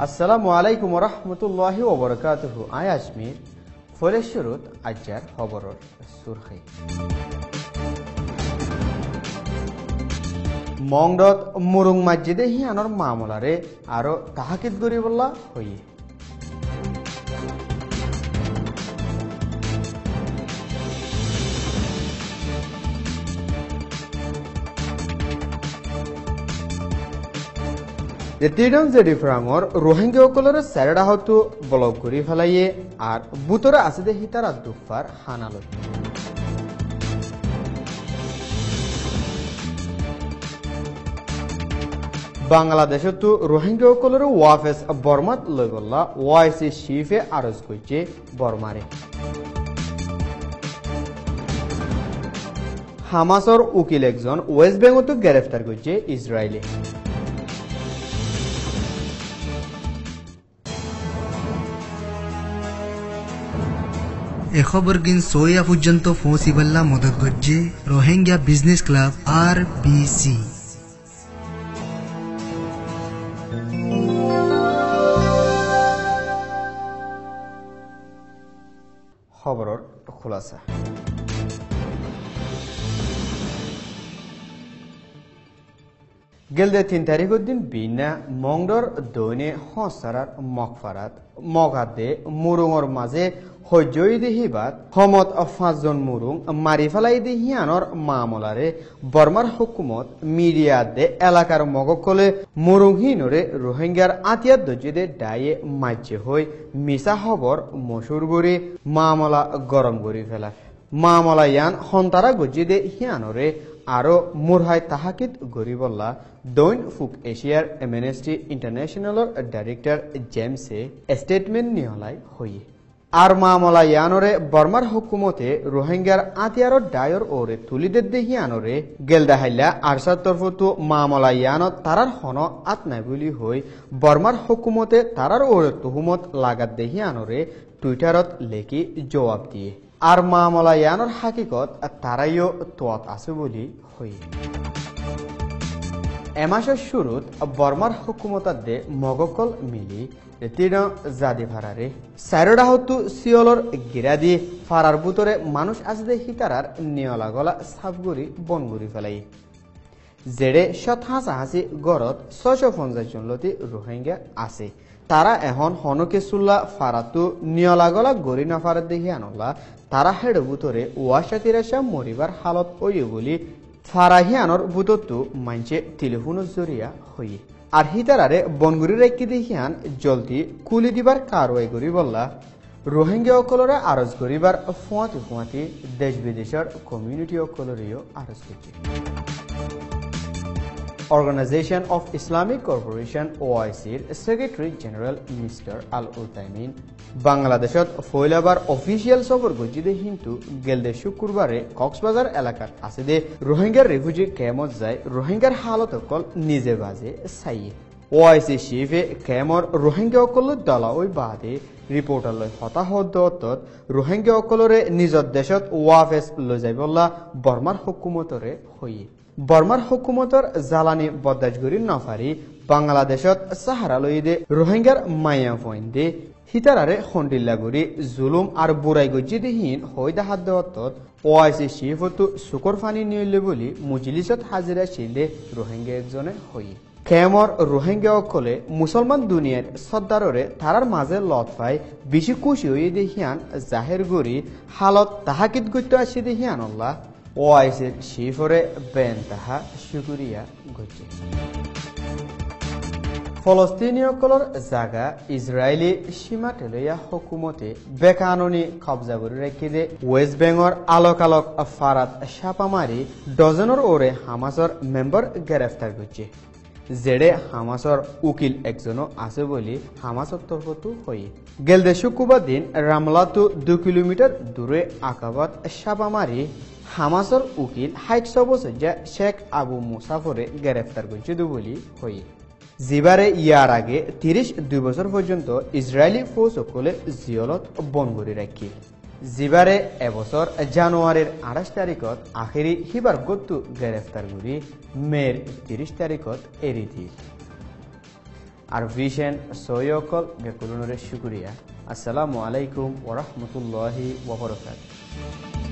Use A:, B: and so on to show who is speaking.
A: আসসালামু আলাইকুম রহমতুল্লাহি ওবরকাতুহু আয় আজমির ফলে শুরুত আজ্জার খবরর সুরখাই মংডত মুরুং মসজিদে হিয়ানর মামলারে আরো তাহাকিদ গরিবল্লা হইয়ে তিনজন জেডি ফ্রাঙর রোহিঙ্গা সকলের স্যারেডা হতো ব্লক করে ফেলাইয়ে আর বুতরে আছে দে হিতারা দুফার হানালো বাংলাদেশে তো রোহিঙ্গা সকলের ওয়াফেস বর্মাত লই বললা ওয়াইসি শিফে আরজ করছে বর্মারে হামাসর উকিল একজন ওয়েস্ট বেঙ্গল গ্রেফতার করছে ইসরায়েলে
B: এ খবর গিন সোয়া পর্যন্ত পৌঁছিবাল্লা মদত করছে রোহিঙ্গা বিজনেস ক্লাব RBC।
A: খবরের খোলাসা গেলদে 3 তারিখের দিন বিনা মংডর দৈনে হসারার মকফারাত মগাদে মুরুঙর মাঝে হজই দেহিবাদ হমত 5 জন মুরুং মারি ফেলাই দেহিয়ানর মামলারে বর্মার হুকুমত মিডিয়া দে এলাকার মগকলে মুরুংহীনরে রোহিঙ্গার আতিয়াত দজিদে ডায়ে মাজ্যে হই মিসা খবর মশুর করে মামলা গরম করে ফেলা মামলা ইয়ান হন্তারা গজিদে হিয়ানরে আরো মুরহাই তাহাকিদ গরিবল্লা দৈন ফুক এশিয়ার অ্যামনেস্টি ইন্টারন্যাশনালর ডাইরেক্টর জেমসে স্টেটমেন্ট নিহলাই হইয়ে আর মামলা ইয়ানরে বর্মার হুকুমতে রোহিঙ্গার আতিয়ারর ডায়র ওরে তুলিদের দেহিয়ানরে গেলদাহাইলা আরসার তরফতো মামলা ইয়ানত তারার হন আতনাই বলি হই বর্মার হুকুমতে তারার ওরে তুহুমত লাগাত দেহিয়ানরে টুইটারত লেখি জবাব দিয়ে আর মামলা ইয়ানর হাকিকত তারাইও তোয়াত আছে বলি হই এমাসের শুরুত বর্মার হুকুমতার দে মগকল মিলি তিন জাদি ফারারে সাইরোডা হতু সিওলর গিরা দিয়ে ফারার বুতরে মানুষ আসদে হিতারার নিয়লা গলা সাফগুড়ি বনগুড়ি ফেলাই জেডে শত হাসাহাসি গড়ত 650 জন লতি রোহিঙ্গা আছে তারা এখন হনকে সুল্লা ফারাতু নিয়লা গলা গড়ি না ফারাত দেখি আনলা তারা হেড বুতরে ওয়াশা তিরাশা মরিবার হালত ওই বলি ফারাহিয়ানর বুতত্তু মানছে টেলিফোনের জরিয়া হইয়ে আর হিতারারে বনগুড়ি রেখে দেখিয়ান জলদি কুলি দিবার কারওয়াই করি বললা রোহিঙ্গা অকলরে আরজ করিবার ফুয়াতি ফুয়াতি দেশ বিদেশের কমিউনিটি অকলরেও আরজ করছে Organization of Islamic Cooperation OIC'র secretary general mister Al Othaimeen বাংলাদেশত ফয়লাবার অফিসিয়াল সফর গজিদে হিন্তু গেলদে শুক্রবারে কক্সবাজার এলাকার আছে দে রোহিঙ্গার রেফিউজি ক্যাম্পত যায় রোহিঙ্গার হালত অকল নিজে বাজে চাইয়ে OIC শিফে ক্যাম্পর রোহিঙ্গা অকল দলা ওই বাদে রিপোর্টারলৈ হতাহত রোহিঙ্গা অকলরে নিজর দেশত ওয়াফেস লৈ যাইবল্লা বর্মার হুকুমতরে হইয়ে বর্মার হুকুমতর জ্বালানি বদাজগুড়ি নফারি বাংলাদেশত সাহারা লইদে রোহিঙ্গার মায়া ফইন্দে হিতারারে খন্ডিল্লাগুড়ি জুলুম আর বুড়াই গজিদেহীন হইদা হাত দেওয়াত OIC শিফতো শুকর ফানি নিলে বলি মুজলিসত হাজিরা ছিলে রোহিঙ্গা একজনে হই খেমর রোহিঙ্গা অকলে মুসলমান দুনিয়ার সর্দাররে তারার মাঝে লত পাই বেশি খুশি হয়ে দেখিয়ান জাহের গুড়ি হালত তাহাকিদ গত্য আসি দেখিয়ান আল্লাহ OIC'র শিফরে বেন তাহা শুকুরিয়া গজে ফলস্তিনীয়সকলৰ জাগা ইসরায়েলি সীমা টেলয়া হুকুমতে বেকানুনি কবজা করে রেখে দে ওয়েস্ট বেঙ্গল আলোক আলোক ফারাত সাপামারি ডজনের ওরে হামাসর মেম্বার গ্রেফতার করছে জেডে হামাসর উকিল একজনও আছে বলি হামাসর তরফতো হই গেলদে শুক্রবার দিন রামলাতু 2 কিলোমিটার দূরে আকাবাত সাপামারি হামাসর উকিল 60 বছর শেখ আবু মুসাফরে গ্রেফতার করছে বলি হই জিবারে ইয়ার আগে 32 বছর পর্যন্ত ইসরায়েলি ফৌজ সকলে জিয়লত বন করে রাখি জিবারে এবছর জানুয়ারির 28 তারিখত আখেরি হিবার গত্তু গ্রেফতার করি মের 30 তারিখত এরি দি আর ভিশন সৈয়কল গেকুলুনরে শুকরিয়া। আসসালামু আলাইকুম ওয়া রাহমাতুল্লাহি ওয়া বারাকাতুহু।